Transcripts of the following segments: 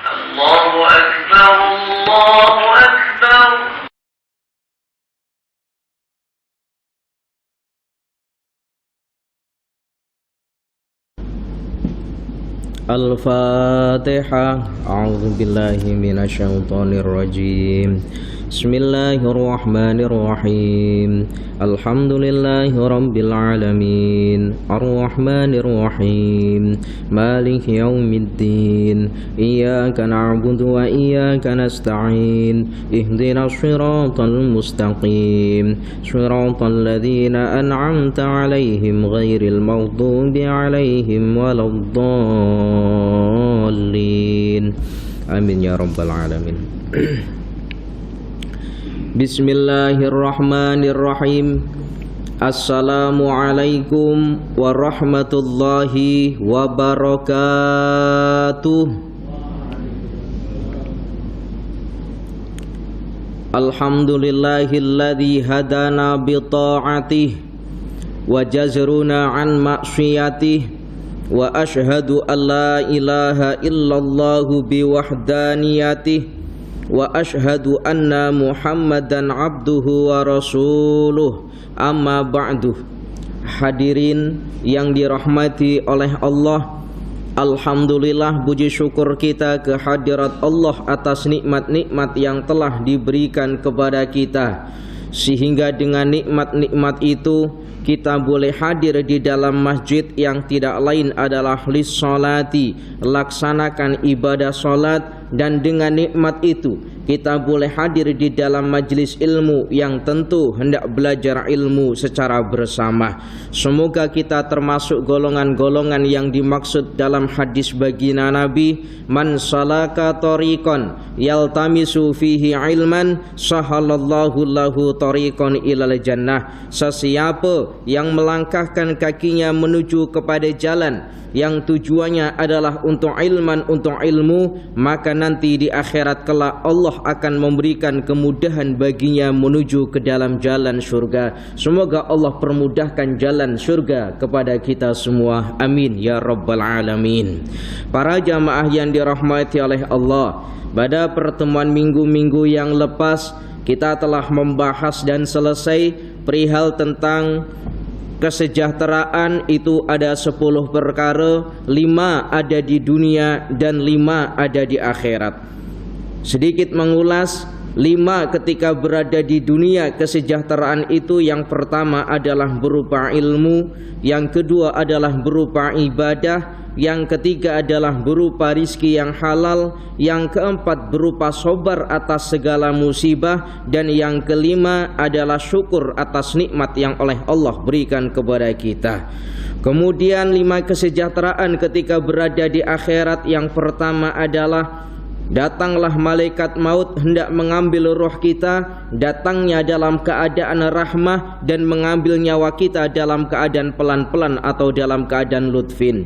الله أكبر الله أكبر. Al-Fatihah. A'udzu billahi minasyaitonir rajim. Bismillahirrahmanirrahim. Alhamdulillahi rabbil alamin. Arrahmanir rahim. Maliki yaumiddin. Iyyaka na'budu wa iyyaka nasta'in. Ihdinas shiratal mustaqim. Shiratal ladzina an'amta 'alaihim ghairil maghdubi 'alaihim waladdallin. Amin ya rabbal alamin. Bismillahirrahmanirrahim. Assalamualaikum warahmatullahi wabarakatuh. Alhamdulillahilladzi hadana bi ta'atihi wa jazruna an ma'siyatihi wa ashhadu an la ilaha illallah bi wahdaniyatihi wa ashhadu anna Muhammadan abduhu wa rasuluh. Amma ba'du. Hadirin yang dirahmati oleh Allah, alhamdulillah, puji syukur kita kehadirat Allah atas nikmat-nikmat yang telah diberikan kepada kita, sehingga dengan nikmat-nikmat itu kita boleh hadir di dalam masjid yang tidak lain adalah lissolati, laksanakan ibadah solat. Dan dengan nikmat itu kita boleh hadir di dalam majlis ilmu yang tentu hendak belajar ilmu secara bersama. Semoga kita termasuk golongan-golongan yang dimaksud dalam hadis baginda Nabi, man salaka tariqan yaltamisu fihi ilman sahalallahu lahu tariqan ilal jannah. Sesiapa yang melangkahkan kakinya menuju kepada jalan yang tujuannya adalah untuk ilmu, maka nanti di akhirat kelak Allah akan memberikan kemudahan baginya menuju ke dalam jalan surga. Semoga Allah permudahkan jalan surga kepada kita semua. Amin ya rabbal alamin. Para jamaah yang dirahmati oleh Allah, pada pertemuan minggu-minggu yang lepas kita telah membahas dan selesai perihal tentang kesejahteraan. Itu ada 10 perkara, 5 ada di dunia dan 5 ada di akhirat. Sedikit mengulas 5 ketika berada di dunia kesejahteraan itu. Yang pertama adalah berupa ilmu, yang kedua adalah berupa ibadah, yang ketiga adalah berupa rizki yang halal, yang keempat berupa sabar atas segala musibah, dan yang kelima adalah syukur atas nikmat yang oleh Allah berikan kepada kita. Kemudian 5 kesejahteraan ketika berada di akhirat. Yang pertama adalah datanglah malaikat maut hendak mengambil roh kita, datangnya dalam keadaan rahmah dan mengambil nyawa kita dalam keadaan pelan-pelan atau dalam keadaan lutfin.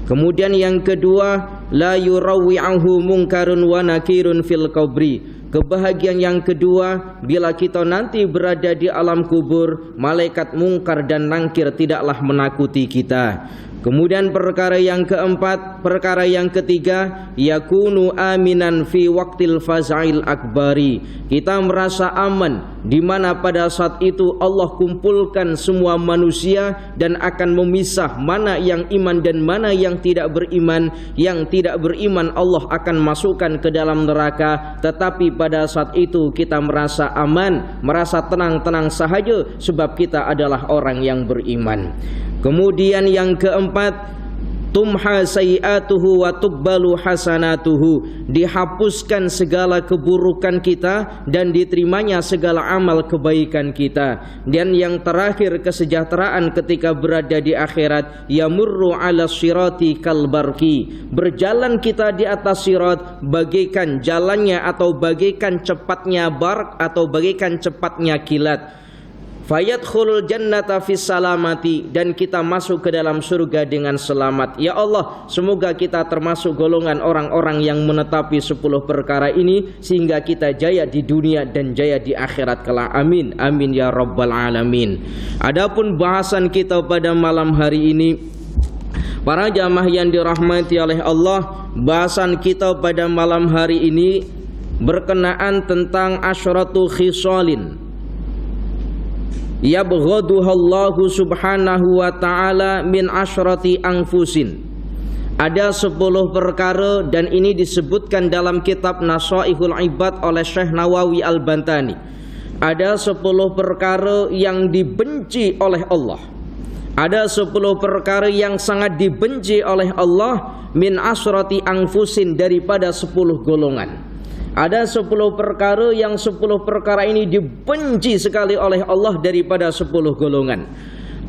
Kemudian yang kedua, la yurawwi'ahu munkarun wa nakirun fil qabri. Kebahagiaan yang kedua, bila kita nanti berada di alam kubur, malaikat mungkar dan nangkir tidaklah menakuti kita. Kemudian perkara yang keempat, perkara yang ketiga, yakunu aminan fi waqtil faza'il akbari. Kita merasa aman di mana pada saat itu Allah kumpulkan semua manusia dan akan memisah mana yang iman dan mana yang tidak beriman. Yang tidak beriman Allah akan masukkan ke dalam neraka, tetapi pada saat itu kita merasa aman, merasa tenang-tenang sahaja sebab kita adalah orang yang beriman. Kemudian yang keempat, tumha sayiatuhu wa tuqbalu hasanatuhu. Dihapuskan segala keburukan kita dan diterimanya segala amal kebaikan kita. Dan yang terakhir, kesejahteraan ketika berada di akhirat, yamurru ala sirati kalbarki. Berjalan kita di atas sirat bagaikan jalannya atau bagaikan cepatnya barq atau bagaikan cepatnya kilat. Fayadkhulul jannata fis salamati, dan kita masuk ke dalam surga dengan selamat. Ya Allah, semoga kita termasuk golongan orang-orang yang menetapi 10 perkara ini sehingga kita jaya di dunia dan jaya di akhirat kelak. Amin. Amin ya rabbal alamin. Adapun bahasan kita pada malam hari ini, Para jamaah yang dirahmati oleh Allah, bahasan kita pada malam hari ini berkenaan tentang asyratu khisalin yabghaduhallahu subhanahu wa ta'ala min asyrati anfusin. Ada 10 perkara dan ini disebutkan dalam kitab Nasaihul Ibad oleh Syekh Nawawi Al-Bantani. Ada 10 perkara yang dibenci oleh Allah. Ada 10 perkara yang sangat dibenci oleh Allah min asyrati anfusin, daripada 10 golongan. Ada 10 perkara yang 10 perkara ini dibenci sekali oleh Allah daripada 10 golongan.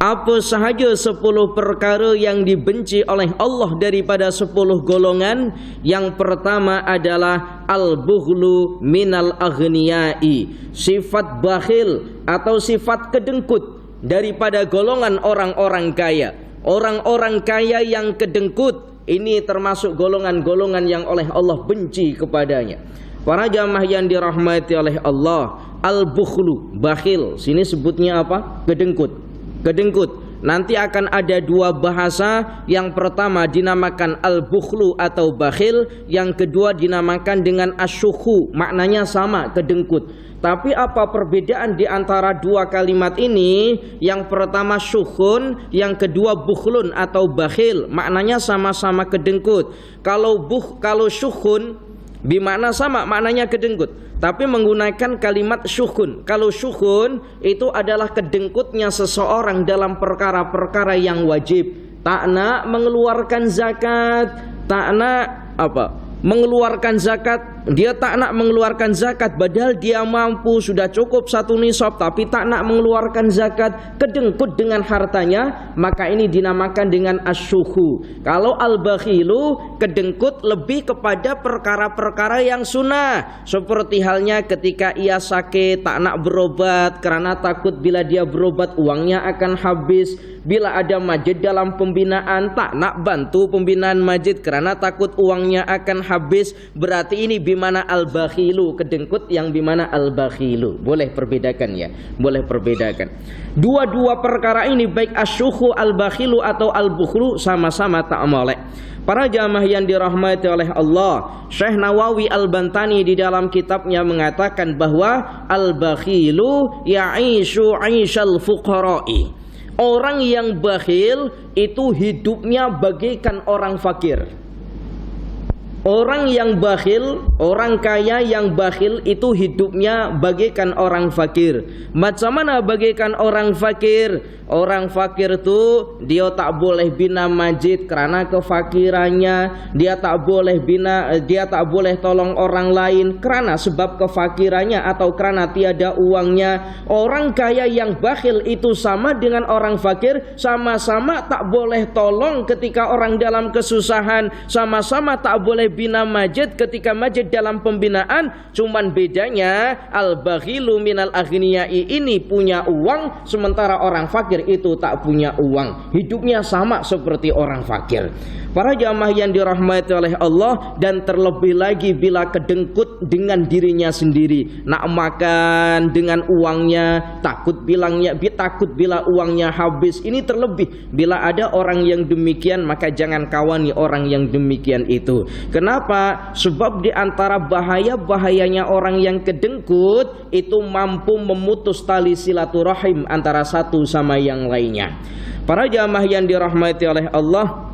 Apa sahaja 10 perkara yang dibenci oleh Allah daripada 10 golongan? Yang pertama adalah al-bughlu minal aghniyai, sifat bakhil atau sifat kedengkut daripada golongan orang-orang kaya. Orang-orang kaya yang kedengkut ini termasuk golongan-golongan yang oleh Allah benci kepadanya. Para jamaah yang dirahmati oleh Allah, al-bukhlu, bakhil, sini sebutnya apa? Kedengkut. Kedengkut. Nanti akan ada 2 bahasa. Yang pertama dinamakan al-bukhlu atau bakhil, yang kedua dinamakan dengan asyukhu. Maknanya sama, kedengkut. Tapi apa perbedaan di antara 2 kalimat ini? Yang pertama syukhun, yang kedua bukhlun atau bakhil. Maknanya sama-sama kedengkut. Kalau syukhun bimakna sama, maknanya kedengkut, tapi menggunakan kalimat syukhun. Kalau syukhun itu adalah kedengkutnya seseorang dalam perkara-perkara yang wajib. Tak nak mengeluarkan zakat, tak nak mengeluarkan zakat, dia tak nak mengeluarkan zakat padahal dia mampu, sudah cukup 1 nisab, tapi tak nak mengeluarkan zakat, kedengkut dengan hartanya, maka ini dinamakan dengan asyukhu. Kalau al-bakhilu, kedengkut lebih kepada perkara-perkara yang sunnah, seperti halnya ketika ia sakit tak nak berobat karena takut bila dia berobat uangnya akan habis. Bila ada masjid dalam pembinaan, tak nak bantu pembinaan masjid karena takut uangnya akan habis. Berarti ini bimana al-bakhilu, kedengkut yang bimana al-bakhilu. Boleh perbedakan ya, boleh perbedakan. Dua-dua perkara ini baik asyukhu, al-bakhilu atau al-bukhlu sama-sama tak molek. Para jamaah yang dirahmati oleh Allah, Syekh Nawawi Al-Bantani di dalam kitabnya mengatakan bahwa al-bakhilu ya'ishu 'aishal fuqara'i. Orang yang bakhil itu hidupnya bagaikan orang fakir. Orang yang bakhil, orang kaya yang bakhil itu hidupnya bagaikan orang fakir. Macam mana bagaikan orang fakir? Orang fakir itu dia tak boleh bina masjid karena kefakirannya. Dia tak boleh tolong orang lain karena sebab kefakirannya atau karena tiada uangnya. Orang kaya yang bakhil itu sama dengan orang fakir, sama-sama tak boleh tolong ketika orang dalam kesusahan, sama-sama tak boleh bina masjid ketika masjid dalam pembinaan. Cuman bedanya al-bakhilu minal aghniyai ini punya uang, sementara orang fakir itu tak punya uang. Hidupnya sama seperti orang fakir. Para jamaah yang dirahmati oleh Allah, dan terlebih lagi bila kedengkut dengan dirinya sendiri, nak makan dengan uangnya, takut bila uangnya habis. Ini terlebih bila ada orang yang demikian, maka jangan kawani orang yang demikian itu. Kenapa? Sebab di antara bahayanya orang yang kedengkut itu mampu memutus tali silaturahim antara satu sama yang lainnya. Para jamaah yang dirahmati oleh Allah,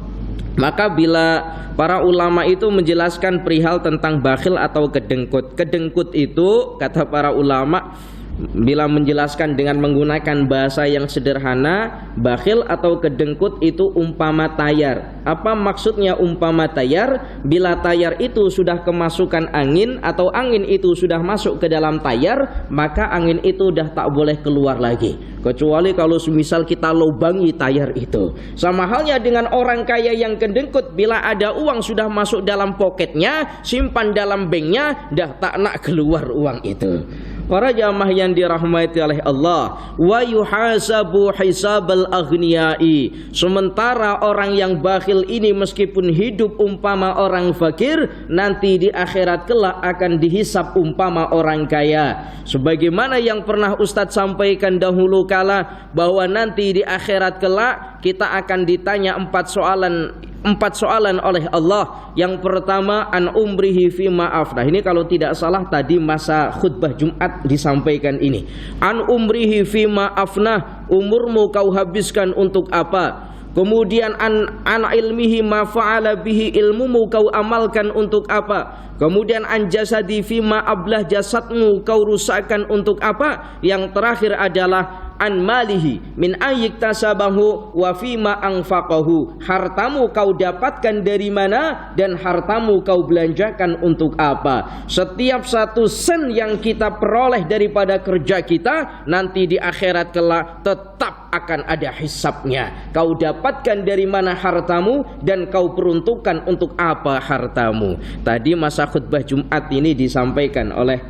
maka bila para ulama itu menjelaskan perihal tentang bakhil atau kedengkut, kedengkut itu kata para ulama bila menjelaskan dengan menggunakan bahasa yang sederhana, bakhil atau kedengkut itu umpama tayar. Apa maksudnya umpama tayar? Bila tayar itu sudah kemasukan angin atau angin itu sudah masuk ke dalam tayar, maka angin itu sudah tak boleh keluar lagi, kecuali kalau semisal kita lubangi tayar itu. Sama halnya dengan orang kaya yang kedengkut, bila ada uang sudah masuk dalam poketnya, simpan dalam banknya, dah tak nak keluar uang itu. Para jamaah yang dirahmati oleh Allah, wa yuhasabu hisabal aghniyai. Sementara orang yang bakhil ini meskipun hidup umpama orang fakir, nanti di akhirat kelak akan dihisab umpama orang kaya. Sebagaimana yang pernah Ustadz sampaikan dahulu kadangkala bahwa nanti di akhirat kelak kita akan ditanya 4 soalan oleh Allah. Yang pertama, an umrihi fima afnah. Ini kalau tidak salah tadi masa khutbah Jumat disampaikan ini. An umrihi fima afnah, umurmu kau habiskan untuk apa? Kemudian an ilmihi ma fa'ala bihi, ilmumu kau amalkan untuk apa? Kemudian an jasadi fima ablah, jasadmu kau rusakkan untuk apa? Yang terakhir adalah an malihi min ayyik tasabahu wa fima anfaqahu, hartamu kau dapatkan dari mana dan hartamu kau belanjakan untuk apa. Setiap satu sen yang kita peroleh daripada kerja kita nanti di akhirat kelak tetap akan ada hisabnya. Kau dapatkan dari mana hartamu dan kau peruntukkan untuk apa hartamu. Tadi masa khutbah Jumat ini disampaikan oleh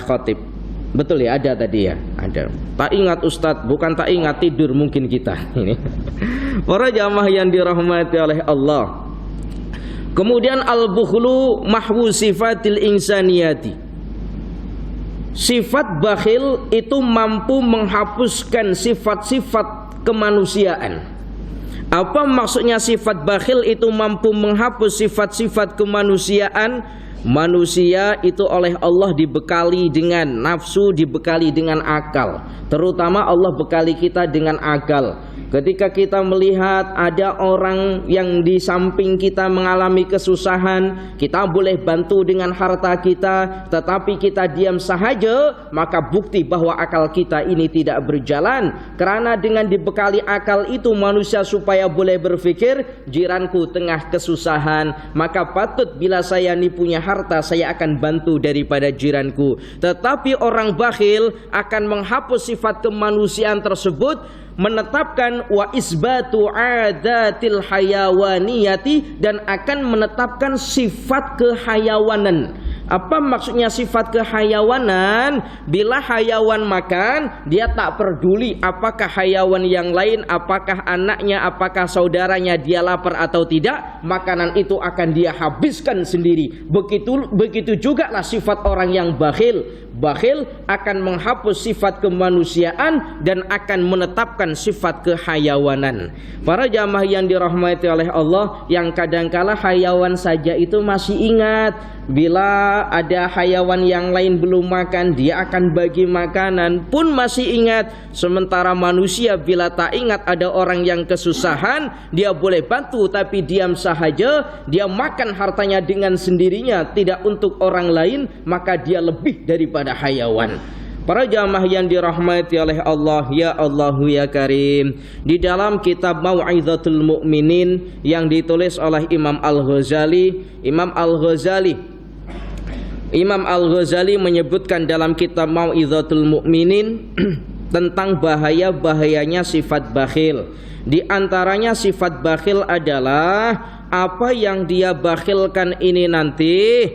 khotib. Betul ya, ada tadi ya, ada. Tak ingat Ustadz, bukan tak ingat, tidur mungkin kita ini. Para jamaah yang dirahmati oleh Allah. Kemudian al-bukhlu mahwu sifatil insaniyati. Sifat bakhil itu mampu menghapuskan sifat-sifat kemanusiaan. Apa maksudnya sifat bakhil itu mampu menghapus sifat-sifat kemanusiaan? Manusia itu oleh Allah dibekali dengan nafsu, dibekali dengan akal. Terutama Allah bekali kita dengan akal. Ketika kita melihat ada orang yang di samping kita mengalami kesusahan, kita boleh bantu dengan harta kita, tetapi kita diam sahaja, maka bukti bahwa akal kita ini tidak berjalan. Karena dengan dibekali akal itu manusia supaya boleh berpikir, jiranku tengah kesusahan, maka patut bila saya ini punya harta saya akan bantu daripada jiranku. Tetapi orang bakhil akan menghapus sifat kemanusiaan tersebut, menetapkan wa isbatu adatil hayawaniyati, dan akan menetapkan sifat kehayawanan. Apa maksudnya sifat kehayawanan? Bila hayawan makan, dia tak peduli apakah hayawan yang lain, apakah anaknya, apakah saudaranya dia lapar atau tidak, makanan itu akan dia habiskan sendiri. Begitu juga lah sifat orang yang bakhil. Bakhil akan menghapus sifat kemanusiaan dan akan menetapkan sifat kehayawanan. Para jamaah yang dirahmati oleh Allah, yang kadangkala hayawan saja itu masih ingat, bila ada hayawan yang lain belum makan, dia akan bagi makanan pun masih ingat. Sementara manusia bila tak ingat ada orang yang kesusahan, dia boleh bantu tapi diam sahaja, dia makan hartanya dengan sendirinya, tidak untuk orang lain, maka dia lebih daripada hayawan. Para jamaah yang dirahmati oleh Allah, ya Allahu ya Karim, di dalam kitab Mau'izatul Mu'minin yang ditulis oleh Imam Al-Ghazali menyebutkan dalam kitab Mau'izatul Mu'minin tentang bahaya-bahayanya sifat bakhil. Di antaranya sifat bakhil adalah apa yang dia bakhilkan ini nanti,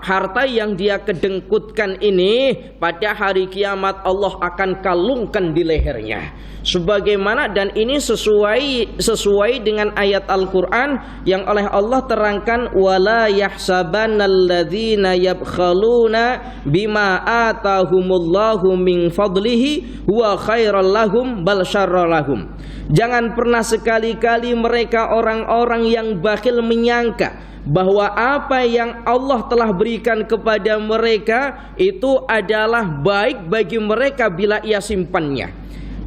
harta yang dia kedengkutkan ini, pada hari kiamat Allah akan kalungkan di lehernya. Sebagaimana, dan ini sesuai dengan ayat Al-Quran yang oleh Allah terangkan, wala yahsabannalladzina yabkhaluna bima atahumullahu min fadlihi huwa khairal lahum bal syarral lahum. Jangan pernah sekali-kali mereka orang-orang yang bakhil menyangka bahwa apa yang Allah telah berikan kepada mereka itu adalah baik bagi mereka bila ia simpannya.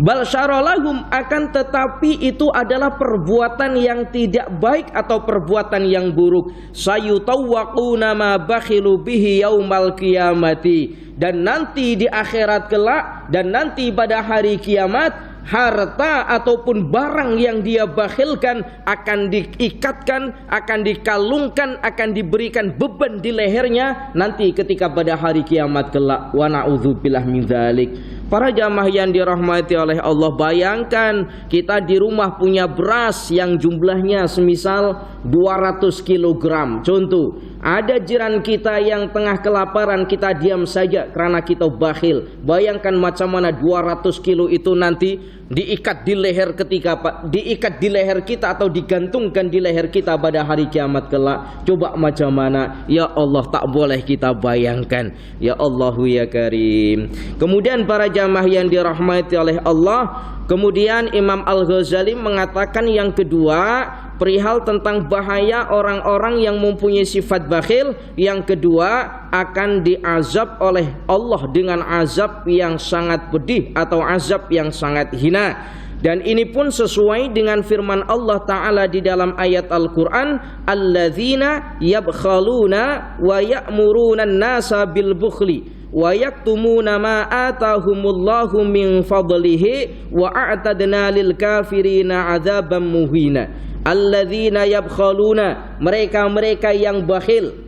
Bal syaralahum, akan tetapi itu adalah perbuatan yang tidak baik atau perbuatan yang buruk. Sayutawwaquna ma bakhilu bihi yaumal qiyamati, dan nanti di akhirat kelak, dan nanti pada hari kiamat, harta ataupun barang yang dia bakhilkan akan diikatkan, akan dikalungkan, akan diberikan beban di lehernya nanti ketika pada hari kiamat kelak. Wa na'udzubillah min dzalik. Para jamaah yang dirahmati oleh Allah, bayangkan kita di rumah punya beras yang jumlahnya semisal 200 kg contoh. Ada jiran kita yang tengah kelaparan, kita diam saja karena kita bakhil. Bayangkan macam mana 200 kilo itu nanti diikat di leher diikat di leher kita atau digantungkan di leher kita pada hari kiamat kelak. Coba macam mana? Ya Allah, tak boleh kita bayangkan. Ya Allahu ya Karim. Kemudian para jamaah yang dirahmati oleh Allah, kemudian Imam Al-Ghazali mengatakan yang kedua, perihal tentang bahaya orang-orang yang mempunyai sifat bakhil. Yang kedua, akan diazab oleh Allah dengan azab yang sangat pedih atau azab yang sangat hina. Dan ini pun sesuai dengan firman Allah Ta'ala di dalam ayat Al-Quran, alladzina yabkhaluna wa ya'muruna an-nasa bil bukhli wa yaktumuna ma atahumullahu min fadlihi wa a'tadna lil kafirina adzaban muhina. Alladzina yabkhaluna, mereka-mereka yang bakhil,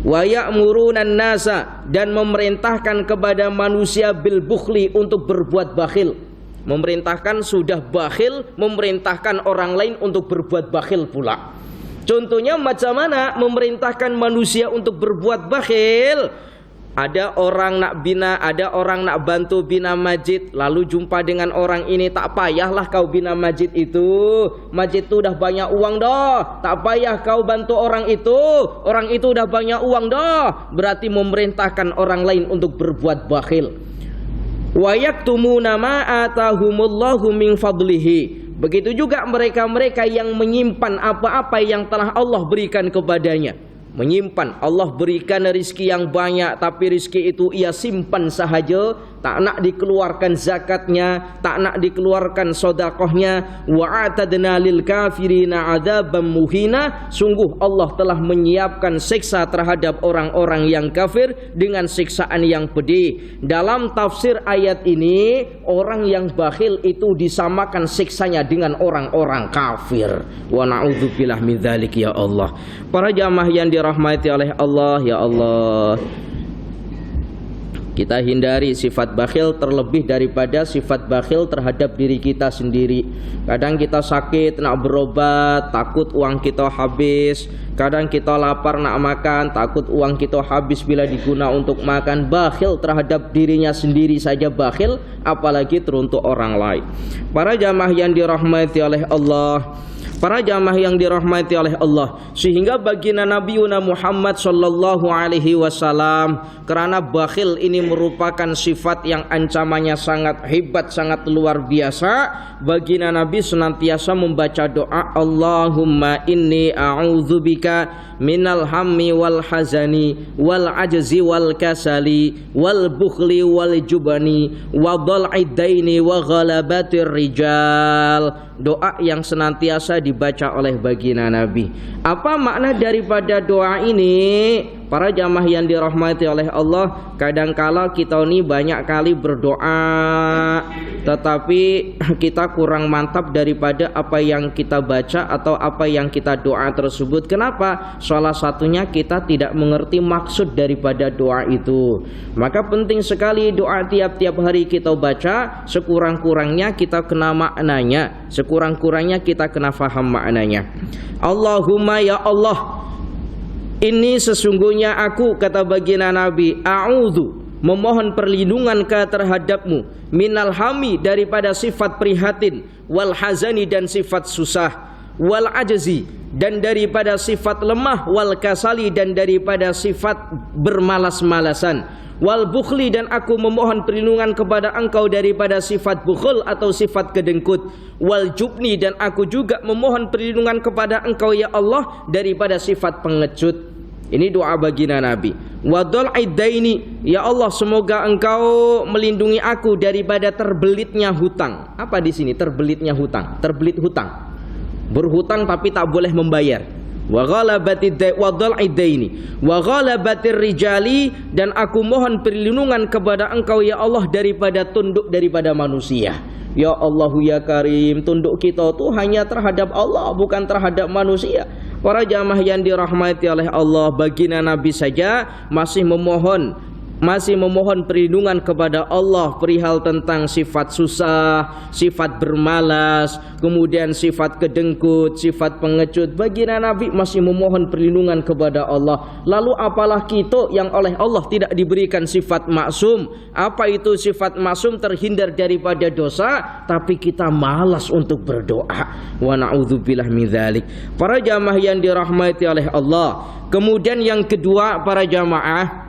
wa ya'muruna an-nasa, dan memerintahkan kepada manusia bil bukhli, untuk berbuat bakhil. Memerintahkan sudah bakhil, memerintahkan orang lain untuk berbuat bakhil pula. Contohnya macam mana memerintahkan manusia untuk berbuat bakhil? Ada orang nak bantu bina masjid, lalu jumpa dengan orang ini, tak payahlah kau bina masjid itu udah banyak uang dah, tak payah kau bantu orang itu udah banyak uang dah. Berarti memerintahkan orang lain untuk berbuat bakhil. Wa yaktumuna ma atahumullahu min fadlihi. Begitu juga mereka-mereka yang menyimpan apa-apa yang telah Allah berikan kepadanya. Menyimpan, Allah berikan rizki yang banyak, tapi rizki itu ia simpan sahaja, tak nak dikeluarkan zakatnya, tak nak dikeluarkan sodakohnya. Wa atadna lil kafirina adzaban muhina. Sungguh Allah telah menyiapkan siksa terhadap orang-orang yang kafir dengan siksaan yang pedih. Dalam tafsir ayat ini, orang yang bakhil itu disamakan siksanya dengan orang-orang kafir. Wa na'udzubillah min dzalik ya Allah. Para jamaah yang dirahmati oleh Allah, ya Allah, kita hindari sifat bakhil, terlebih daripada sifat bakhil terhadap diri kita sendiri. Kadang kita sakit nak berobat, takut uang kita habis. Kadang kita lapar nak makan, takut uang kita habis bila diguna untuk makan. Bakhil terhadap dirinya sendiri saja bakhil, apalagi teruntuk orang lain. Para jamaah yang dirahmati oleh Allah, para jamaah yang dirahmati oleh Allah, sehingga baginda Nabi Muhammad sallallahu alaihi wasallam, karena bakhil ini merupakan sifat yang ancamannya sangat hebat, sangat luar biasa, baginda Nabi senantiasa membaca doa, Allahumma inni a'udzubika minal hammi wal hazani wal ajzi wal kasali wal bukhli wal jubani wa dhal'id daini wa ghalabatir rijal. Doa yang senantiasa dibaca oleh baginda Nabi. Apa makna daripada doa ini? Para jamaah yang dirahmati oleh Allah, kadangkala kita ini banyak kali berdoa, tetapi kita kurang mantap daripada apa yang kita baca atau apa yang kita doa tersebut. Kenapa? Salah satunya kita tidak mengerti maksud daripada doa itu. Maka penting sekali doa tiap-tiap hari kita baca, sekurang-kurangnya kita kena maknanya, sekurang-kurangnya kita kena faham maknanya. Allahumma ya Allah, ini sesungguhnya aku, kata baginda Nabi, a'udzu, memohon perlindungan terhadapmu, minal hami, daripada sifat prihatin, wal hazani, dan sifat susah, wal ajzi, dan daripada sifat lemah, wal kasali, dan daripada sifat bermalas-malasan, wal bukhli, dan aku memohon perlindungan kepada engkau daripada sifat bukhul atau sifat kedengkut, wal jubni, dan aku juga memohon perlindungan kepada engkau ya Allah daripada sifat pengecut. Ini doa baginda Nabi. Wa dhal'id daini, ya Allah, semoga engkau melindungi aku daripada terbelitnya hutang. Apa di sini terbelitnya hutang? Terbelit hutang, berhutang tapi tak boleh membayar. Wa ghalabatid daini wa ghalabatir rijali, dan aku mohon perlindungan kepada engkau ya Allah daripada tunduk daripada manusia. Ya Allahu ya Karim, tunduk kita tuh hanya terhadap Allah, bukan terhadap manusia. Para jamaah yang dirahmati oleh Allah, baginda Nabi saja masih memohon masih memohon perlindungan kepada Allah perihal tentang sifat susah, sifat bermalas, kemudian sifat kedengkut, sifat pengecut. Baginda Nabi masih memohon perlindungan kepada Allah. Lalu apalah kita yang oleh Allah tidak diberikan sifat maksum? Apa itu sifat maksum? Terhindar daripada dosa, tapi kita malas untuk berdoa. Wa na'udzubillah min dzalik. Para jamaah yang dirahmati oleh Allah. Kemudian yang kedua, para jamaah,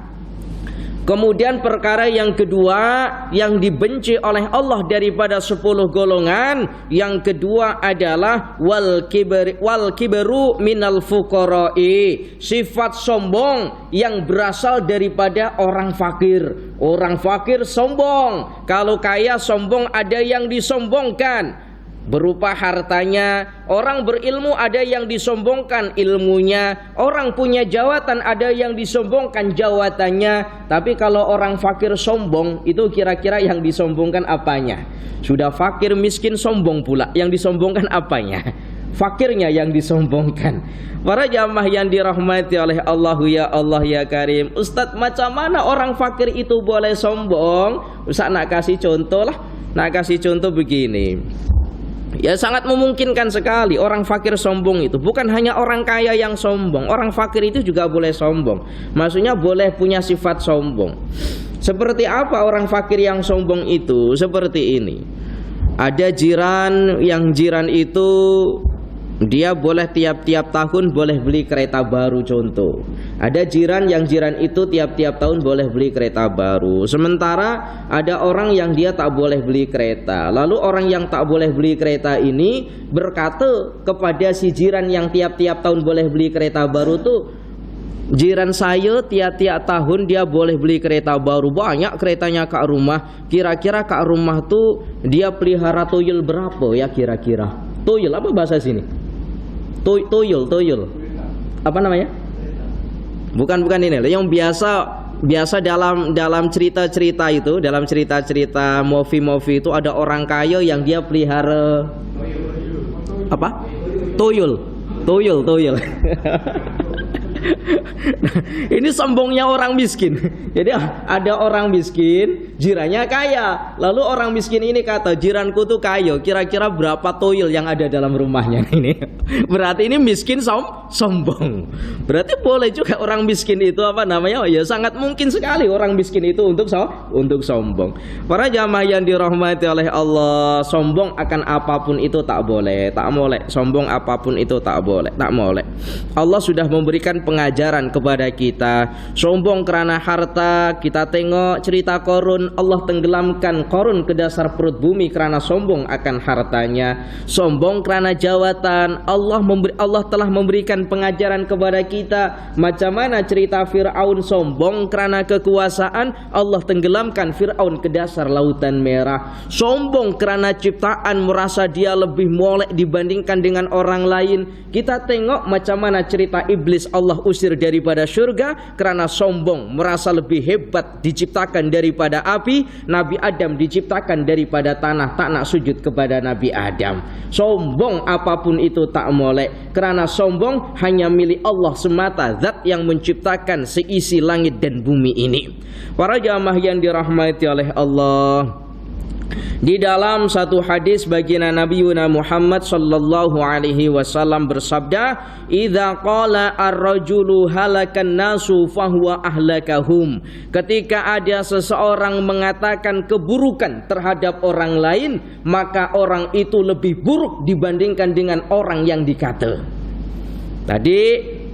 kemudian perkara yang kedua yang dibenci oleh Allah daripada 10 golongan, yang kedua adalah wal kibru minal fuqara'i, sifat sombong yang berasal daripada orang fakir. Orang fakir sombong, kalau kaya sombong, ada yang disombongkan berupa hartanya. Orang berilmu ada yang disombongkan ilmunya. Orang punya jawatan ada yang disombongkan jawatannya. Tapi kalau orang fakir sombong, itu kira-kira yang disombongkan apanya? Sudah fakir miskin sombong pula, yang disombongkan apanya? Fakirnya yang disombongkan. Para jamaah yang dirahmati oleh Allah, ya Allah ya Karim. Ustadz, macam mana orang fakir itu boleh sombong? Ustadz nak kasih contoh lah. Nak kasih contoh begini. Ya, sangat memungkinkan sekali orang fakir sombong itu. Bukan hanya orang kaya yang sombong, orang fakir itu juga boleh sombong. Maksudnya boleh punya sifat sombong. Seperti apa orang fakir yang sombong itu? Seperti ini. Ada jiran, yang jiran itu dia boleh tiap-tiap tahun boleh beli kereta baru, contoh. Ada jiran yang jiran itu tiap-tiap tahun boleh beli kereta baru. Sementara ada orang yang dia tak boleh beli kereta. Lalu orang yang tak boleh beli kereta ini berkata kepada si jiran yang tiap-tiap tahun boleh beli kereta baru tuh, jiran saya tiap-tiap tahun dia boleh beli kereta baru, banyak keretanya Kak Rumah. Kira-kira Kak Rumah tuh dia pelihara tuyul berapa ya kira-kira? Tuyul apa bahasa sini? Tuyul. Apa namanya? Bukan ini. Yang biasa dalam cerita-cerita itu, dalam cerita-cerita movie itu ada orang kaya yang dia pelihara apa? Tuyul. Nah, ini sombongnya orang miskin. Jadi ada orang miskin, jirannya kaya. Lalu orang miskin ini kata, jiranku tuh kaya, kira-kira berapa tuyul yang ada dalam rumahnya ini? Berarti ini miskin sombong. Berarti boleh juga orang miskin itu apa namanya? Ya sangat mungkin sekali orang miskin itu untuk sombong. Para jamaah yang dirahmati oleh Allah, sombong akan apapun itu tak boleh. Sombong apapun itu tak boleh. Allah sudah memberikan pengajaran kepada kita. Sombong karena harta, kita tengok cerita Qarun, Allah tenggelamkan Qarun ke dasar perut bumi karena sombong akan hartanya. Sombong karena jawatan, Allah telah memberikan pengajaran kepada kita macam mana cerita Fir'aun sombong karena kekuasaan, Allah tenggelamkan Fir'aun ke dasar lautan merah. Sombong karena ciptaan, merasa dia lebih molek dibandingkan dengan orang lain. Kita tengok macam mana cerita iblis, Allah usir daripada surga karena sombong, merasa lebih hebat diciptakan daripada api. Nabi Adam diciptakan daripada tanah, tak nak sujud kepada Nabi Adam. Sombong apapun itu tak molek, karena sombong hanya milik Allah semata, zat yang menciptakan seisi langit dan bumi ini. Para jamaah yang dirahmati oleh Allah, di dalam satu hadis baginda Nabi Muhammad sallallahu alaihi wasallam bersabda, "Idza qala ar-rajulu halakan nasu fahuwa ahlakahum." Ketika ada seseorang mengatakan keburukan terhadap orang lain, maka orang itu lebih buruk dibandingkan dengan orang yang dikata. Tadi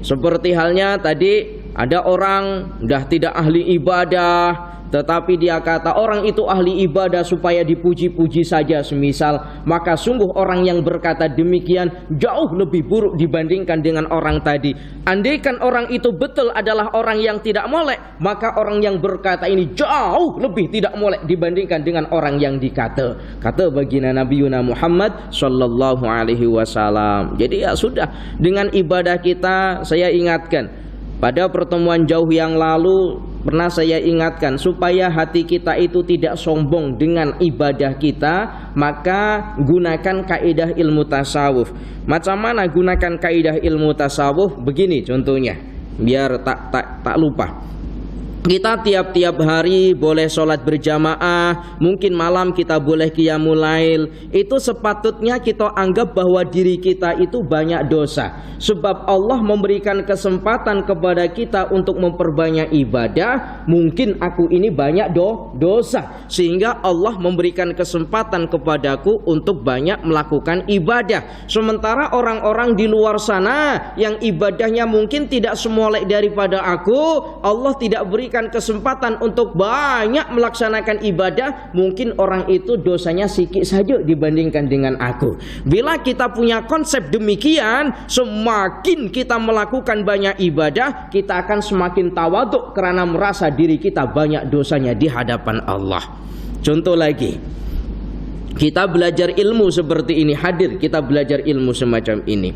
seperti halnya tadi ada orang dah tidak ahli ibadah, tetapi dia kata orang itu ahli ibadah supaya dipuji-puji saja semisal, maka sungguh orang yang berkata demikian jauh lebih buruk dibandingkan dengan orang tadi. Andaikan orang itu betul adalah orang yang tidak molek, maka orang yang berkata ini jauh lebih tidak molek dibandingkan dengan orang yang dikata. Kata baginda Nabi Muhammad sallallahu alaihi wasallam. Jadi ya sudah, dengan ibadah kita, saya ingatkan pada pertemuan jauh yang lalu pernah saya ingatkan supaya hati kita itu tidak sombong dengan ibadah kita, maka gunakan kaidah ilmu tasawuf. Macam mana gunakan kaidah ilmu tasawuf? Begini contohnya, biar tak lupa. kita tiap-tiap hari boleh sholat berjamaah, mungkin malam kita boleh qiyamul lail. Itu sepatutnya kita anggap bahwa diri kita itu banyak dosa. Sebab Allah memberikan kesempatan kepada kita untuk memperbanyak ibadah. Mungkin aku ini banyak dosa, sehingga Allah memberikan kesempatan kepadaku untuk banyak melakukan ibadah. Sementara orang-orang di luar sana yang ibadahnya mungkin tidak semolek daripada aku, Allah tidak berikan kesempatan untuk banyak melaksanakan ibadah, mungkin orang itu dosanya sedikit saja dibandingkan dengan aku. Bila kita punya konsep demikian, semakin kita melakukan banyak ibadah, kita akan semakin tawaduk karena merasa diri kita banyak dosanya di hadapan Allah. Contoh lagi, kita belajar ilmu seperti ini, hadir kita belajar ilmu semacam ini.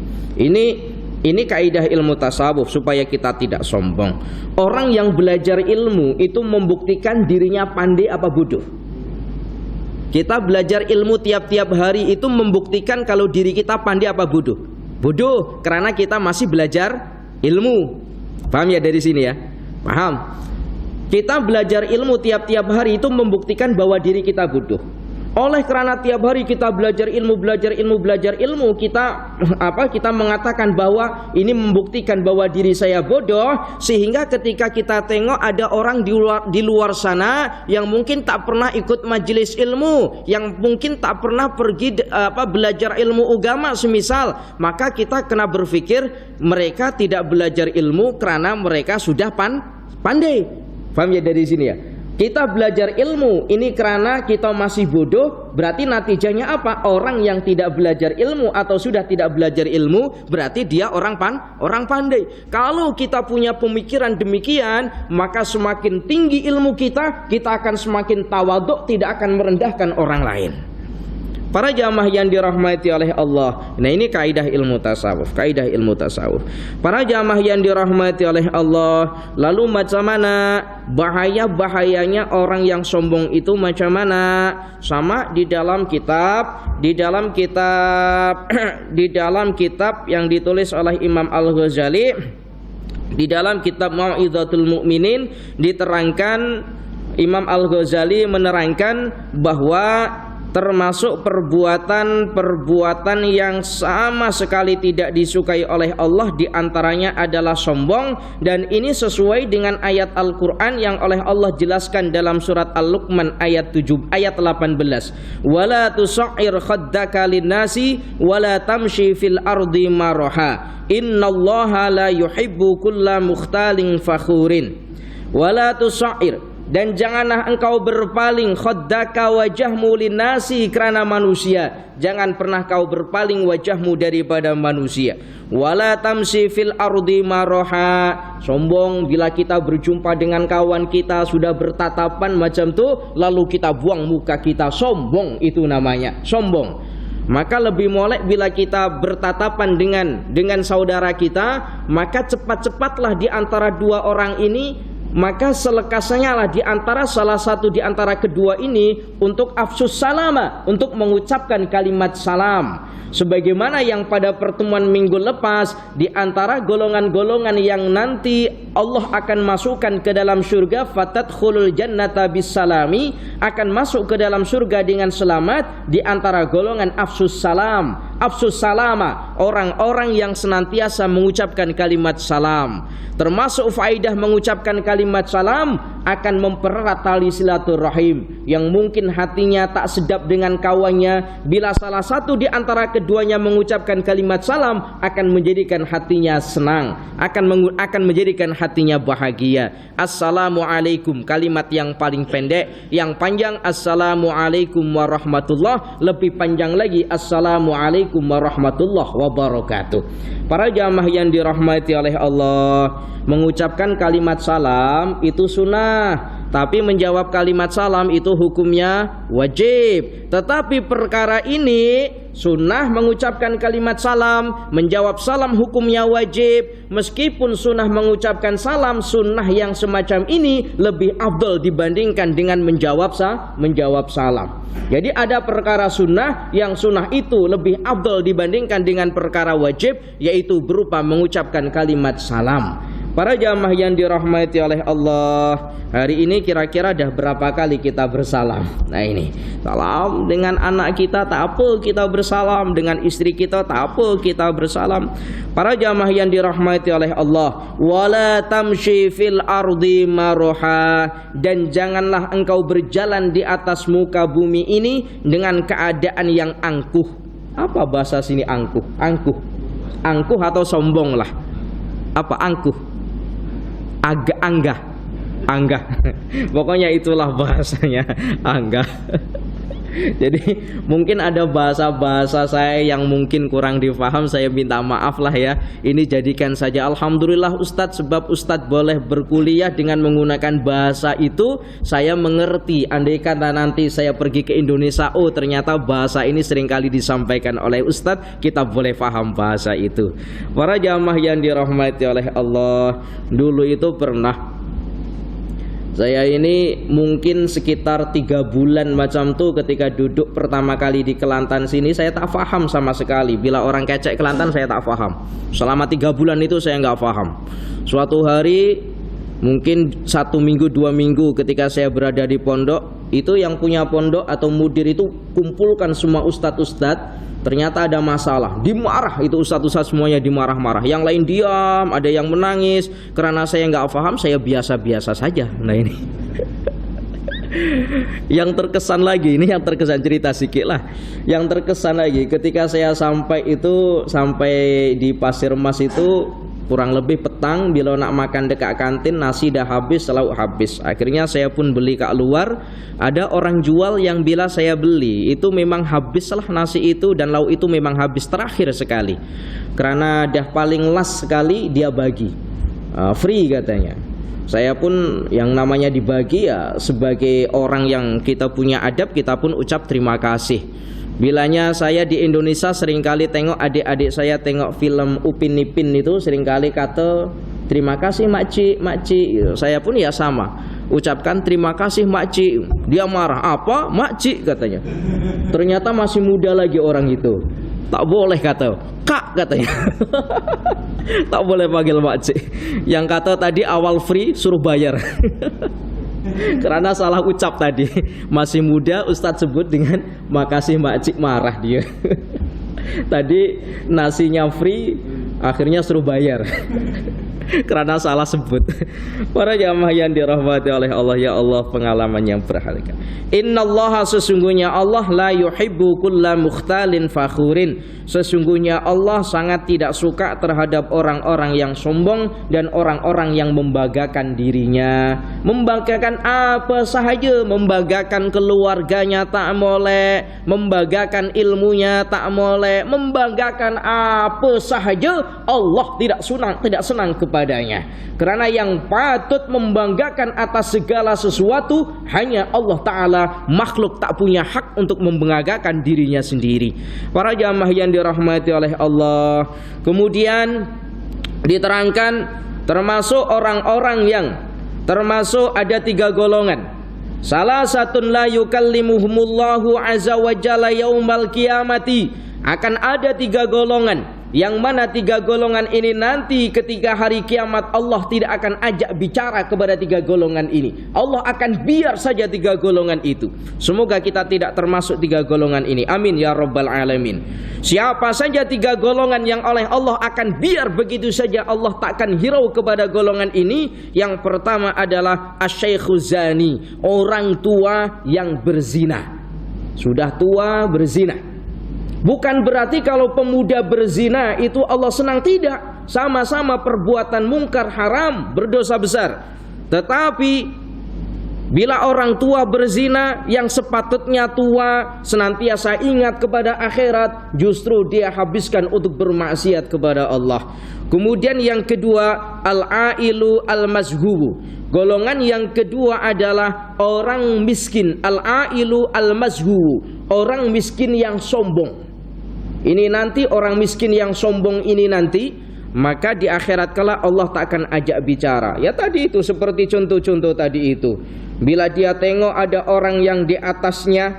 Ini kaidah ilmu tasawuf supaya kita tidak sombong. Orang yang belajar ilmu itu membuktikan dirinya pandai apa bodoh. Kita belajar ilmu tiap-tiap hari itu membuktikan kalau diri kita pandai apa bodoh. Bodoh karena kita masih belajar ilmu. Paham ya dari sini ya? Paham? Kita belajar ilmu tiap-tiap hari itu membuktikan bahwa diri kita bodoh. Oleh karena tiap hari kita belajar ilmu, kita mengatakan bahwa ini membuktikan bahwa diri saya bodoh, sehingga ketika kita tengok ada orang di luar sana yang mungkin tak pernah ikut majelis ilmu, yang mungkin tak pernah pergi belajar ilmu agama semisal, maka kita kena berpikir mereka tidak belajar ilmu karena mereka sudah pandai. Paham ya dari sini ya? Kita belajar ilmu ini karena kita masih bodoh, berarti natijanya apa? Orang yang tidak belajar ilmu atau sudah tidak belajar ilmu, berarti dia orang pandai. Kalau kita punya pemikiran demikian, maka semakin tinggi ilmu kita akan semakin tawaduk, tidak akan merendahkan orang lain. Para jamaah yang dirahmati oleh Allah. Nah, ini kaidah ilmu tasawuf, Para jamaah yang dirahmati oleh Allah, lalu macam mana bahayanya orang yang sombong itu macam mana? Sama di dalam kitab yang ditulis oleh Imam Al-Ghazali, di dalam kitab Mau'izatul Mu'minin diterangkan, Imam Al-Ghazali menerangkan bahwa termasuk perbuatan yang sama sekali tidak disukai oleh Allah, diantaranya adalah sombong. Dan ini sesuai dengan ayat Al-Quran yang oleh Allah jelaskan dalam surat Al-Luqman ayat 18. Wala tusa'ir khaddaka linnasi wala tamshi fil ardi maraha innallaha la yuhibbu kulla mukhtalin fakhurin. Wala tusa'ir, dan janganlah engkau berpaling khaddaka wajahmu linnasi karena manusia. Jangan pernah kau berpaling wajahmu daripada manusia. Wala tamsi fil ardi maraha, sombong bila kita berjumpa dengan kawan kita sudah bertatapan macam tu, lalu kita buang muka kita, sombong itu namanya, sombong. Maka lebih molek bila kita bertatapan dengan saudara kita, maka cepat-cepatlah di antara dua orang ini, maka selekasnya lah di antara salah satu di antara kedua ini untuk afsus salama, untuk mengucapkan kalimat salam. Sebagaimana yang pada pertemuan minggu lepas, di antara golongan-golongan yang nanti Allah akan masukkan ke dalam surga, fatadkhulul jannata bisalami, akan masuk ke dalam surga dengan selamat, di antara golongan afsus salam, afsus salama, orang-orang yang senantiasa mengucapkan kalimat salam. Termasuk faedah mengucapkan kalimat salam akan mempererat tali silaturahim yang mungkin hatinya tak sedap dengan kawannya. Bila salah satu di antara keduanya mengucapkan kalimat salam, akan menjadikan hatinya senang, akan menjadikan hatinya bahagia. Assalamualaikum, kalimat yang paling pendek. Yang panjang assalamualaikum warahmatullah, lebih panjang lagi assalamualaikum warahmatullah wabarakatuh. Para jamaah yang dirahmati oleh Allah, mengucapkan kalimat salam itu sunnah, tapi menjawab kalimat salam itu hukumnya wajib. Tetapi perkara ini, sunnah mengucapkan kalimat salam, menjawab salam hukumnya wajib. Meskipun sunnah mengucapkan salam, sunnah yang semacam ini lebih afdal dibandingkan dengan menjawab salam. Jadi ada perkara sunnah yang sunnah itu lebih afdal dibandingkan dengan perkara wajib, yaitu berupa mengucapkan kalimat salam. Para jamaah yang dirahmati oleh Allah, hari ini kira-kira dah berapa kali kita bersalam? Nah ini, salam dengan anak kita tak apa kita bersalam, dengan istri kita tak apa kita bersalam. Para jamaah yang dirahmati oleh Allah, wala tamshi fil ardi maroha, dan janganlah engkau berjalan di atas muka bumi ini dengan keadaan yang angkuh. Apa bahasa sini angkuh? Angkuh, angkuh atau sombong lah. Apa angkuh? Anggah. Pokoknya itulah bahasanya, anggah. Jadi mungkin ada bahasa-bahasa saya yang mungkin kurang difaham, saya minta maaf lah ya. Ini jadikan saja alhamdulillah Ustadz, sebab Ustadz boleh berkuliah dengan menggunakan bahasa itu, saya mengerti. Andai kata nanti saya pergi ke Indonesia, oh ternyata bahasa ini seringkali disampaikan oleh Ustadz, kita boleh paham bahasa itu. Para jamaah yang dirahmati oleh Allah, dulu itu pernah saya ini mungkin sekitar 3 bulan macam tuh, ketika duduk pertama kali di Kelantan sini, saya tak paham sama sekali. Bila orang kecek Kelantan saya tak paham. Selama 3 bulan itu saya nggak paham. Suatu hari, mungkin 1 minggu 2 minggu ketika saya berada di pondok, itu yang punya pondok atau mudir itu kumpulkan semua ustadz-ustadz. Ternyata ada masalah, dimarah itu ustadz-ustadz semuanya, dimarah-marah. Yang lain diam, ada yang menangis. Karena saya nggak paham, saya biasa-biasa saja. Nah ini yang terkesan lagi, ini yang terkesan, cerita sedikit lah. Yang terkesan lagi ketika saya sampai di Pasir Mas itu kurang lebih petang, bila nak makan dekat kantin, nasi dah habis, lauk habis. Akhirnya saya pun beli kat luar. Ada orang jual yang bila saya beli itu memang habislah nasi itu dan lauk itu memang habis terakhir sekali. Karena dah paling last sekali dia bagi, free katanya. Saya pun yang namanya dibagi ya, sebagai orang yang kita punya adab, kita pun ucap terima kasih. Bilanya saya di Indonesia seringkali tengok adik-adik saya tengok film Upin Ipin itu, seringkali kata terima kasih makcik, makcik. Saya pun ya sama, ucapkan terima kasih makcik. Dia marah, apa makcik katanya. Ternyata masih muda lagi orang itu. Tak boleh kata kak katanya. Tak boleh panggil makcik. Yang kata tadi awal free suruh bayar. Karena salah ucap tadi. Masih muda Ustadz sebut dengan makasih makcik, marah dia. Tadi nasinya free, akhirnya suruh bayar. Karena salah sebut. Para jamaah yang dirahmati oleh Allah, ya Allah, pengalaman yang berharga. Innallaha, sesungguhnya Allah, la yuhibbu kulla mukhtalin fakhurin. Sesungguhnya Allah sangat tidak suka terhadap orang-orang yang sombong dan orang-orang yang membanggakan dirinya. Membanggakan apa sahaja, membanggakan keluarganya tak boleh, membanggakan ilmunya tak boleh, membanggakan apa sahaja Allah tidak senang kepadanya. Karena yang patut membanggakan atas segala sesuatu hanya Allah Ta'ala. Makhluk tak punya hak untuk membanggakan dirinya sendiri. Para jamaah yang dirahmati oleh Allah, kemudian diterangkan termasuk orang-orang yang ada 3 golongan. Salah satun la yukallimuhumullahu azza wa jalla yaumal qiyamati. Akan ada 3 golongan, yang mana 3 golongan ini nanti ketika hari kiamat Allah tidak akan ajak bicara kepada 3 golongan ini. Allah akan biar saja 3 golongan itu. Semoga kita tidak termasuk 3 golongan ini. Amin ya rabbal alamin. Siapa saja 3 golongan yang oleh Allah akan biar begitu saja, Allah tak akan hirau kepada golongan ini. Yang pertama adalah asyaikhu zani, orang tua yang berzina. Sudah tua berzina. Bukan berarti kalau pemuda berzina itu Allah senang, tidak. Sama-sama perbuatan mungkar haram, berdosa besar. Tetapi bila orang tua berzina, yang sepatutnya tua senantiasa ingat kepada akhirat, justru dia habiskan untuk bermaksiat kepada Allah. Kemudian yang kedua, al-ailu al-mazhubu. Golongan yang kedua adalah orang miskin. Al-ailu al-mazhubu, orang miskin yang sombong. Ini nanti orang miskin yang sombong ini nanti, maka di akhirat kala Allah tak akan ajak bicara. Ya tadi itu, seperti contoh-contoh tadi itu. Bila dia tengok ada orang yang di atasnya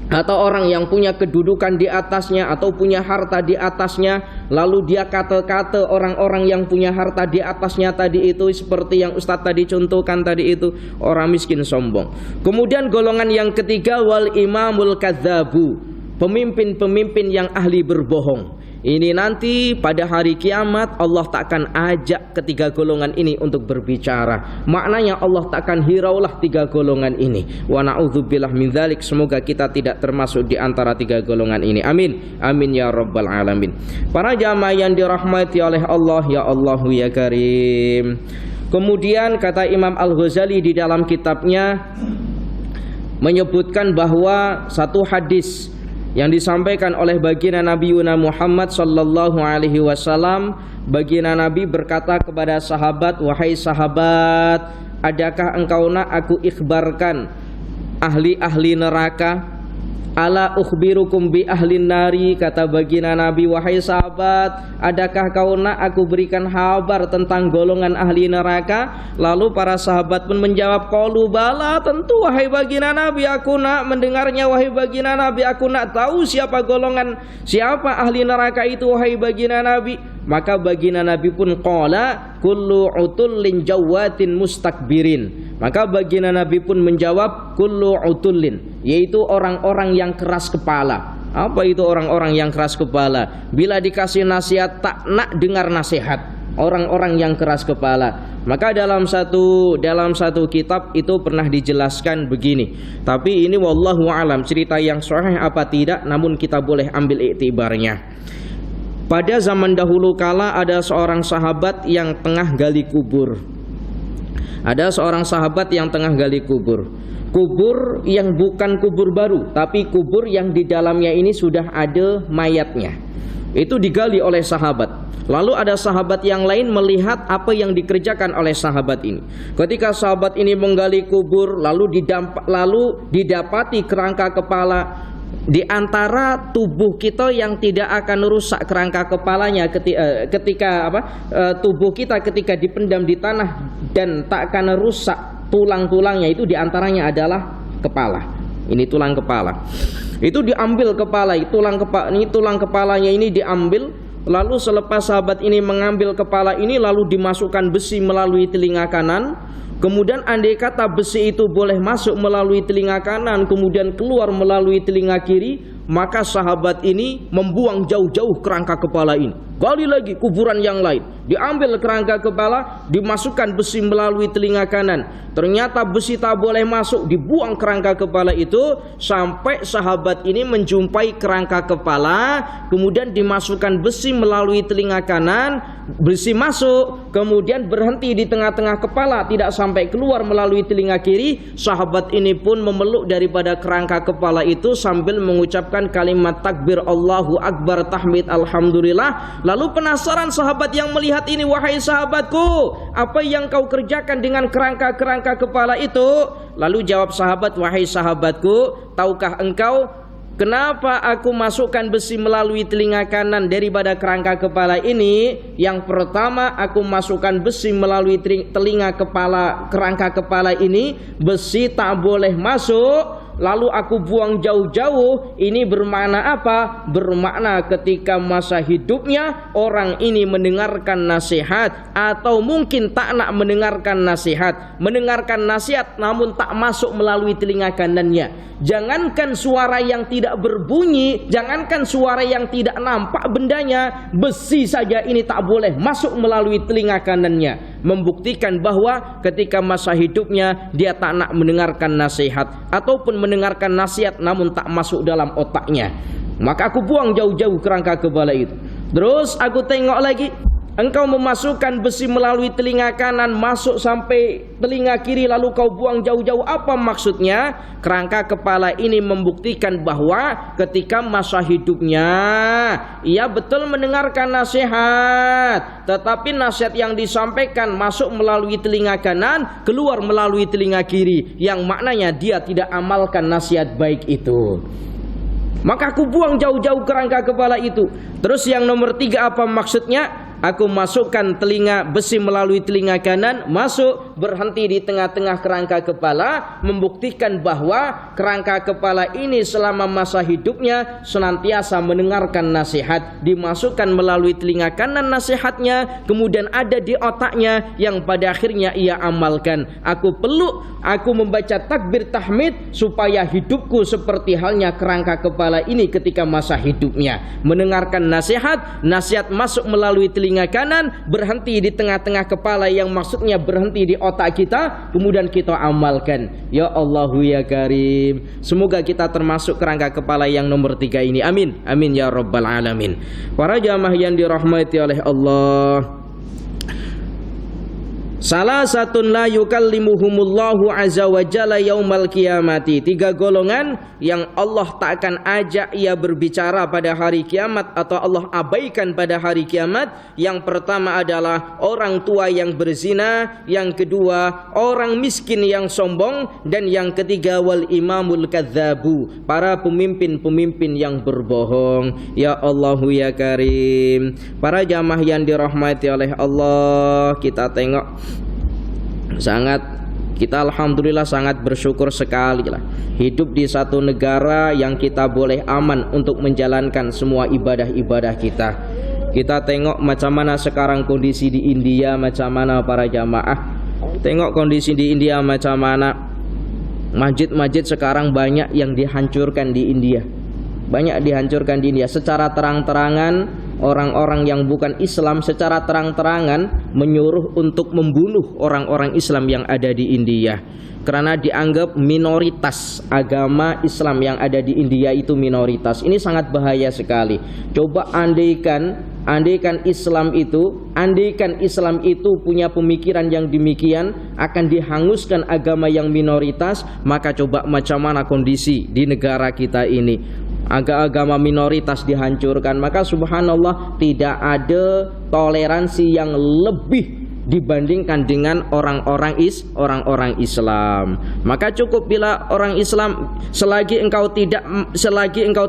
atau orang yang punya kedudukan di atasnya atau punya harta di atasnya, lalu dia kata-kata orang-orang yang punya harta di atasnya tadi itu seperti yang Ustadz tadi contohkan tadi itu, orang miskin sombong. Kemudian golongan yang ketiga, wal imamul kadzabu, pemimpin-pemimpin yang ahli berbohong. Ini nanti pada hari kiamat Allah takkan ajak ketiga golongan ini untuk berbicara. Maknanya Allah takkan hiraulah tiga golongan ini. Wa na'udzubillah min dzalik. Semoga kita tidak termasuk di antara tiga golongan ini. Amin. Amin ya rabbal alamin. Para jamaah yang dirahmati oleh Allah, ya Allahu ya Karim. Kemudian kata Imam Al-Ghazali di dalam kitabnya menyebutkan bahwa satu hadis yang disampaikan oleh baginda Nabi Muhammad sallallahu alaihi wasallam, baginda Nabi berkata kepada sahabat, wahai sahabat, adakah engkau nak aku ikhbarkan ahli-ahli neraka? Ala ukhbirukum bi ahlin nari, kata baginda Nabi, wahai sahabat, adakah kau nak aku berikan kabar tentang golongan ahli neraka? Lalu para sahabat pun menjawab, qalu bala, tentu wahai baginda Nabi, aku nak mendengarnya wahai baginda Nabi, aku nak tahu siapa ahli neraka itu wahai baginda Nabi. Maka baginda Nabi pun qala kullu utullin jawatin mustakbirin. Maka baginda Nabi pun menjawab kullu utullin, yaitu orang-orang yang keras kepala. Apa itu orang-orang yang keras kepala? Bila dikasih nasihat tak nak dengar nasihat, orang-orang yang keras kepala. Maka dalam satu kitab itu pernah dijelaskan begini. Tapi ini wallahu alam, cerita yang sahih apa tidak, namun kita boleh ambil iktibarnya. Pada zaman dahulu kala ada seorang sahabat yang tengah gali kubur. Ada seorang sahabat yang tengah gali kubur. Kubur yang bukan kubur baru, tapi kubur yang di dalamnya ini sudah ada mayatnya. Itu digali oleh sahabat. Lalu ada sahabat yang lain melihat apa yang dikerjakan oleh sahabat ini. Ketika sahabat ini menggali kubur, lalu didapati kerangka kepala. Di antara tubuh kita yang tidak akan rusak kerangka kepalanya ketika tubuh kita ketika dipendam di tanah dan tak akan rusak tulang-tulangnya, itu diantaranya adalah kepala. Ini tulang kepala. Itu diambil kepala, tulang kepalanya ini diambil. Lalu selepas sahabat ini mengambil kepala ini, lalu dimasukkan besi melalui telinga kanan. Kemudian andai kata besi itu boleh masuk melalui telinga kanan kemudian keluar melalui telinga kiri, maka sahabat ini membuang jauh-jauh kerangka kepala ini. Gali lagi kuburan yang lain, diambil kerangka kepala, dimasukkan besi melalui telinga kanan. Ternyata besi tak boleh masuk, dibuang kerangka kepala itu sampai sahabat ini menjumpai kerangka kepala, kemudian dimasukkan besi melalui telinga kanan, besi masuk, kemudian berhenti di tengah-tengah kepala, tidak sampai keluar melalui telinga kiri. Sahabat ini pun memeluk daripada kerangka kepala itu sambil mengucapkan kalimat takbir Allahu Akbar, tahmid alhamdulillah. Lalu penasaran sahabat yang melihat ini, wahai sahabatku, apa yang kau kerjakan dengan kerangka-kerangka kepala itu? Lalu jawab sahabat, wahai sahabatku, tahukah engkau kenapa aku masukkan besi melalui telinga kanan daripada kerangka kepala ini? Yang pertama, aku masukkan besi melalui kerangka kepala ini, besi tak boleh masuk. Lalu aku buang jauh-jauh. Ini bermakna apa? Bermakna ketika masa hidupnya orang ini mendengarkan nasihat, atau mungkin tak nak mendengarkan nasihat, mendengarkan nasihat namun tak masuk melalui telinga kanannya. Jangankan suara yang tidak berbunyi, jangankan suara yang tidak nampak bendanya, besi saja ini tak boleh masuk melalui telinga kanannya. Membuktikan bahwa ketika masa hidupnya dia tak nak mendengarkan nasihat, ataupun mendengarkan nasihat namun tak masuk dalam otaknya. Maka aku buang jauh-jauh kerangka kepala itu. Terus aku tengok lagi, engkau memasukkan besi melalui telinga kanan masuk sampai telinga kiri, lalu kau buang jauh-jauh. Apa maksudnya? Kerangka kepala ini membuktikan bahwa ketika masa hidupnya ia betul mendengarkan nasihat, tetapi nasihat yang disampaikan masuk melalui telinga kanan, keluar melalui telinga kiri, yang maknanya dia tidak amalkan nasihat baik itu. Maka aku buang jauh-jauh kerangka kepala itu. Terus yang nomor 3 apa maksudnya? Aku masukkan telinga besi melalui telinga kanan, masuk, berhenti di tengah-tengah kerangka kepala, membuktikan bahwa kerangka kepala ini selama masa hidupnya senantiasa mendengarkan nasihat. Dimasukkan melalui telinga kanan nasihatnya, kemudian ada di otaknya yang pada akhirnya ia amalkan. Aku peluk, aku membaca takbir tahmid supaya hidupku seperti halnya kerangka kepala ini ketika masa hidupnya. Mendengarkan nasihat, nasihat masuk melalui telinga kanan, berhenti di tengah-tengah kepala yang maksudnya berhenti di otak kita, kemudian kita amalkan. Ya Allahu ya Karim, semoga kita termasuk kerangka kepala yang nomor 3 ini. Amin, amin ya Rabbal Alamin. Para jamaah yang dirahmati oleh Allah, salah satun la yukallimuhumullahu azza wa jalla yaumal qiyamati. 3 golongan yang Allah tak akan ajak ia berbicara pada hari kiamat, atau Allah abaikan pada hari kiamat. Yang pertama adalah orang tua yang berzina, yang kedua orang miskin yang sombong, dan yang ketiga wal imamul kadzabu, para pemimpin-pemimpin yang berbohong. Ya Allahu ya Karim. Para jamaah yang dirahmati oleh Allah, kita tengok kita alhamdulillah sangat bersyukur sekali lah hidup di satu negara yang kita boleh aman untuk menjalankan semua ibadah-ibadah kita. Kita tengok macam mana sekarang kondisi di India, macam mana para jamaah. Tengok kondisi di India macam mana. Masjid-masjid sekarang banyak yang dihancurkan di India. Banyak dihancurkan di India secara terang-terangan. Orang-orang yang bukan Islam secara terang-terangan menyuruh untuk membunuh orang-orang Islam yang ada di India, karena dianggap minoritas agama Islam yang ada di India itu minoritas. Ini sangat bahaya sekali. Coba andaikan Islam itu punya pemikiran yang demikian, akan dihanguskan agama yang minoritas, maka coba macam mana kondisi di negara kita ini. Agama minoritas dihancurkan, maka subhanallah tidak ada toleransi yang lebih dibandingkan dengan orang-orang Islam. Maka cukup bila orang Islam, selagi engkau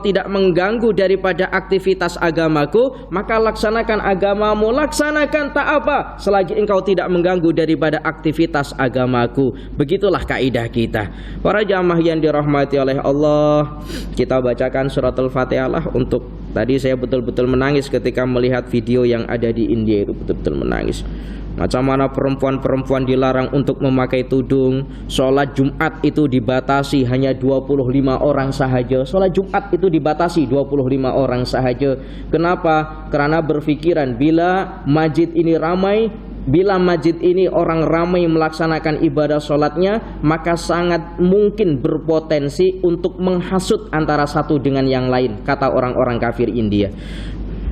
tidak mengganggu daripada aktivitas agamaku, maka laksanakan agamamu, laksanakan tak apa selagi engkau tidak mengganggu daripada aktivitas agamaku. Begitulah kaidah kita. Para jamaah yang dirahmati oleh Allah, kita bacakan surat Al-Fatihah lah. Untuk tadi saya betul-betul menangis ketika melihat video yang ada di India itu, betul-betul menangis. Macam mana perempuan-perempuan dilarang untuk memakai tudung. Sholat Jumat itu dibatasi hanya 25 orang sahaja. Sholat Jumat itu dibatasi 25 orang sahaja. Kenapa? Karena berpikiran bila masjid ini ramai, bila masjid ini orang ramai melaksanakan ibadah sholatnya, maka sangat mungkin berpotensi untuk menghasut antara satu dengan yang lain, kata orang-orang kafir India.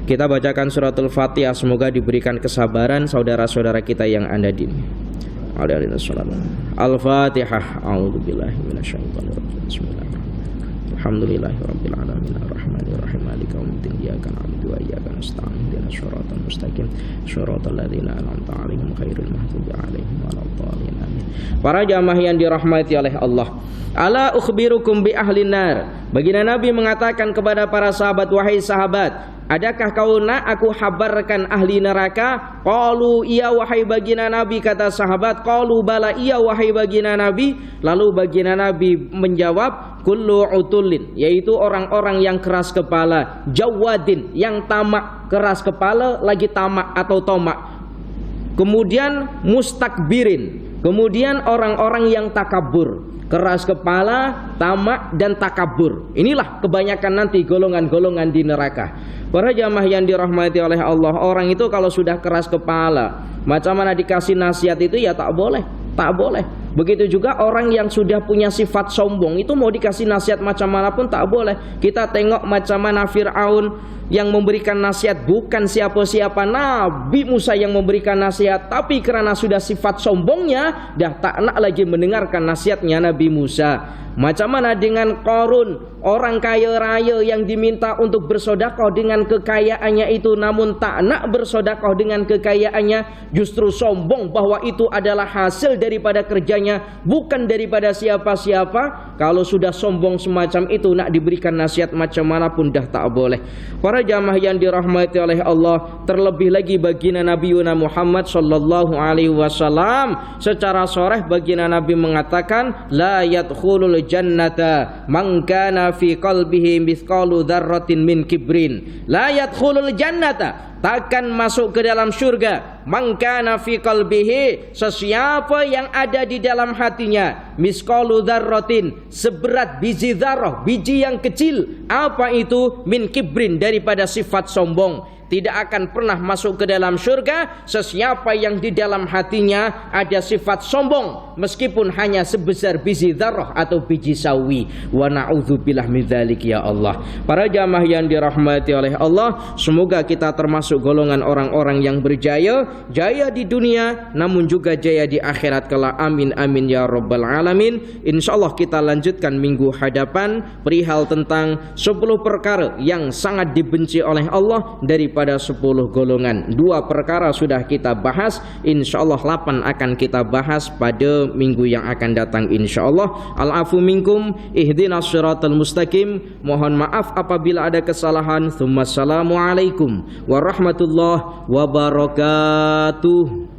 Kita bacakan suratul Fatihah, semoga diberikan kesabaran saudara-saudara kita yang ada di Al-Fatihah. A'udzubillahi minasyaitonirrajim. Bismillahirrahmanirrahim. Alhamdulillahirabbil alamin arrahmanir rahim maliki yaumiddin iyyaka na'budu wa iyyaka nasta'in ihdinas siratal mustaqim siratal ladzina an'amta 'alaihim ghairil maghdubi 'alaihim waladdallin amin. Para jamaah yang dirahmati oleh Allah, ala ukhbirukum bi ahlin nar. Baginda Nabi mengatakan kepada para sahabat, wahai sahabat, adakah kau nak aku habarkan ahli neraka? Qalu iya wahai baginda Nabi, kata sahabat. Qalu bala iya wahai baginda Nabi. Lalu baginda Nabi menjawab, kullu utulin, yaitu orang-orang yang keras kepala, jawadin, yang tamak, keras kepala lagi tamak atau tomak. Kemudian mustakbirin, kemudian orang-orang yang takabur, keras kepala, tamak, dan takabur. Inilah kebanyakan nanti golongan-golongan di neraka. Para jamaah yang dirahmati oleh Allah, orang itu kalau sudah keras kepala, macam mana dikasih nasihat itu ya tak boleh, tak boleh. Begitu juga orang yang sudah punya sifat sombong, itu mau dikasih nasihat macam mana pun tak boleh. Kita tengok macam mana Fir'aun yang memberikan nasihat bukan siapa-siapa, Nabi Musa yang memberikan nasihat, tapi karena sudah sifat sombongnya dah tak nak lagi mendengarkan nasihatnya Nabi Musa. Macam mana dengan Qarun? orang kaya raya yang diminta untuk bersedekah dengan kekayaannya itu, namun tak nak bersedekah dengan kekayaannya, justru sombong bahwa itu adalah hasil daripada kerjanya, bukan daripada siapa-siapa. Kalau sudah sombong semacam itu, nak diberikan nasihat macam mana pun dah tak boleh. Para jamaah yang dirahmati oleh Allah, terlebih lagi baginda Nabi Muhammad sallallahu alaihi wasallam secara sharih baginda Nabi mengatakan, la yadkhulul jannata man kana fi qalbihi mithqalu dzarratin min kibrin. La yadkhulul jannata, takkan masuk ke dalam syurga, man kana fi qalbihi, sesiapa yang ada di dalam hatinya, misqalu dzarratin, seberat biji dzarrah, biji yang kecil. Apa itu? Min kibrin, daripada sifat sombong. Tidak akan pernah masuk ke dalam syurga sesiapa yang di dalam hatinya ada sifat sombong, meskipun hanya sebesar biji dzarrah atau biji sawi. Wa na'udzubillah min dzalik ya Allah. Para jamaah yang dirahmati oleh Allah, semoga kita termasuk golongan orang-orang yang berjaya, jaya di dunia namun juga jaya di akhirat kelak. Amin amin ya rabbal alamin. Insyaallah kita lanjutkan minggu hadapan perihal tentang 10 perkara yang sangat dibenci oleh Allah daripada 10 golongan. 2 perkara sudah kita bahas, insyaallah 8 akan kita bahas pada minggu yang akan datang insyaallah. Al-afu minkum, ihdinas siratal mustaqim. Mohon maaf apabila ada kesalahan. Assalamualaikum warahmatullahi wabarakatuh.